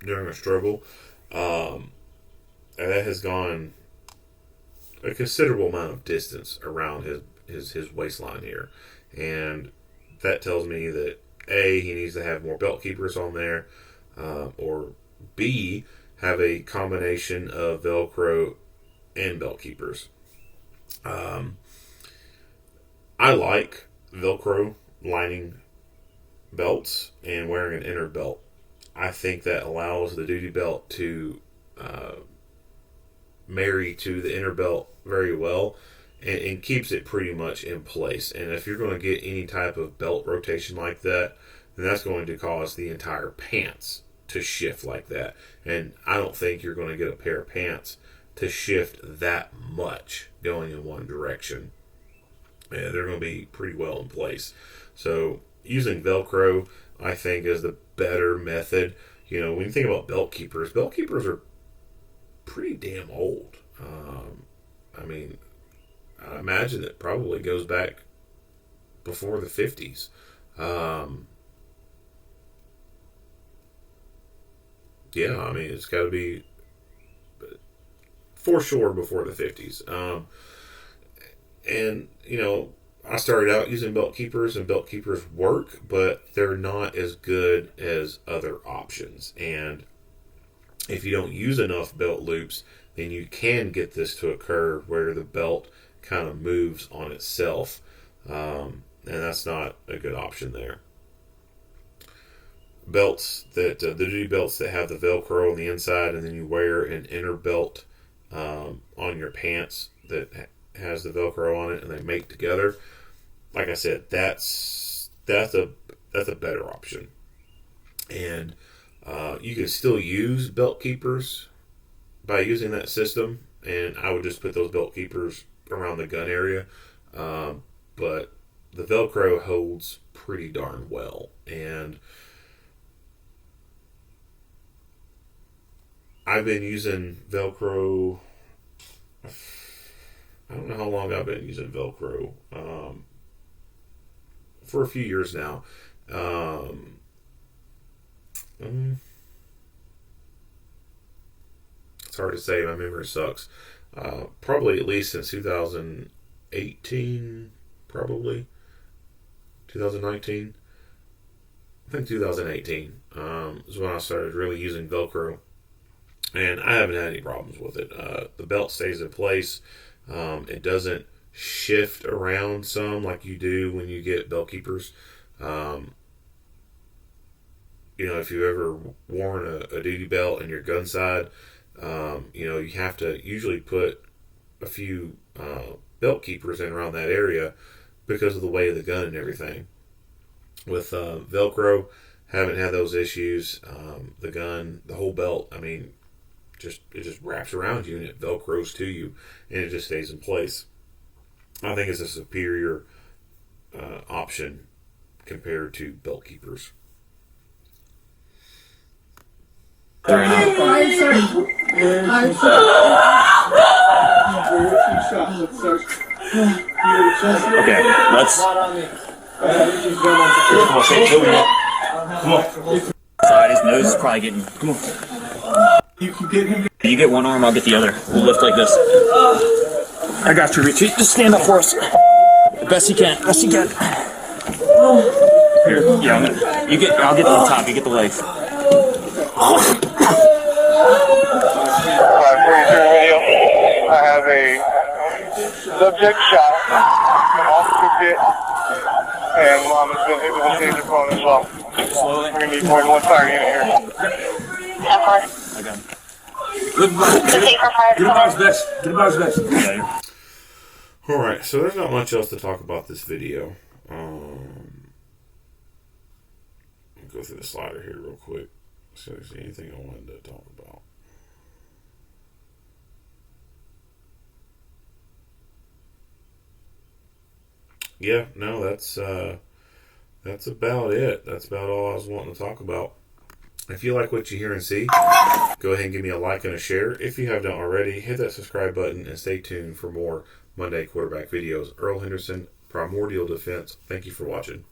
during a struggle. And that has gone a considerable amount of distance around his waistline here, and that tells me that A, he needs to have more belt keepers on there, or B, have a combination of Velcro and belt keepers. I like Velcro lining belts and wearing an inner belt. I think that allows the duty belt to marry to the inner belt very well, and keeps it pretty much in place. And if you're going to get any type of belt rotation like that, then that's going to cause the entire pants to shift like that. And I don't think you're going to get a pair of pants to shift that much going in one direction. Yeah, they're going to be pretty well in place. So using Velcro, I think, is the better method. You know, when you think about belt keepers are pretty damn old. I mean, I imagine it probably goes back before the 50s. Yeah, I mean, it's got to be for sure before the 50s. And, you know, I started out using belt keepers, and belt keepers work, but they're not as good as other options. And if you don't use enough belt loops, then you can get this to occur where the belt kind of moves on itself. And that's not a good option there. Belts that the duty belts that have the Velcro on the inside, and then you wear an inner belt on your pants that has the Velcro on it, and they mate together. Like I said, that's a better option. And you can still use belt keepers by using that system, and I would just put those belt keepers around the gun area. But the Velcro holds pretty darn well, and I've been using Velcro. I don't know how long I've been using Velcro. For a few years now. It's hard to say. My memory sucks. Probably at least since 2018. Probably 2019. I think 2018 is when I started really using Velcro. And I haven't had any problems with it. The belt stays in place. It doesn't shift around some like you do when you get belt keepers. You know, if you've ever worn a duty belt in your gun side, you know, you have to usually put a few belt keepers in around that area because of the weight of the gun and everything. With Velcro, haven't had those issues. The gun, the whole belt, I mean, it just wraps around you and it Velcros to you, and it just stays in place. I think it's a superior option compared to belt keepers. Right now. Okay, let's. Come on. Side, his nose is probably getting. Come on. You can get him. You get one arm, I'll get the other. We'll lift like this. I got you, Richie. Just stand up for us. The best you can. Best you can. Here, yeah, I'll get the top. You get the legs. Alright, video. I have a subject shot, officer bit, and mom is with it with a taser phone as well. We're going to need more than one fire unit here. 10-4. I got him. The taser fire. Get about his vest. Get about his vest. Yeah, Alright, so there's not much else to talk about this video. I'll go through the slider here real quick. See if there's anything I wanted to talk about. Yeah, no, that's about it. That's about all I was wanting to talk about. If you like what you hear and see, go ahead and give me a like and a share. If you have not already, hit that subscribe button and stay tuned for more Monday quarterback videos. Earl Henderson, Primordial Defense. Thank you for watching.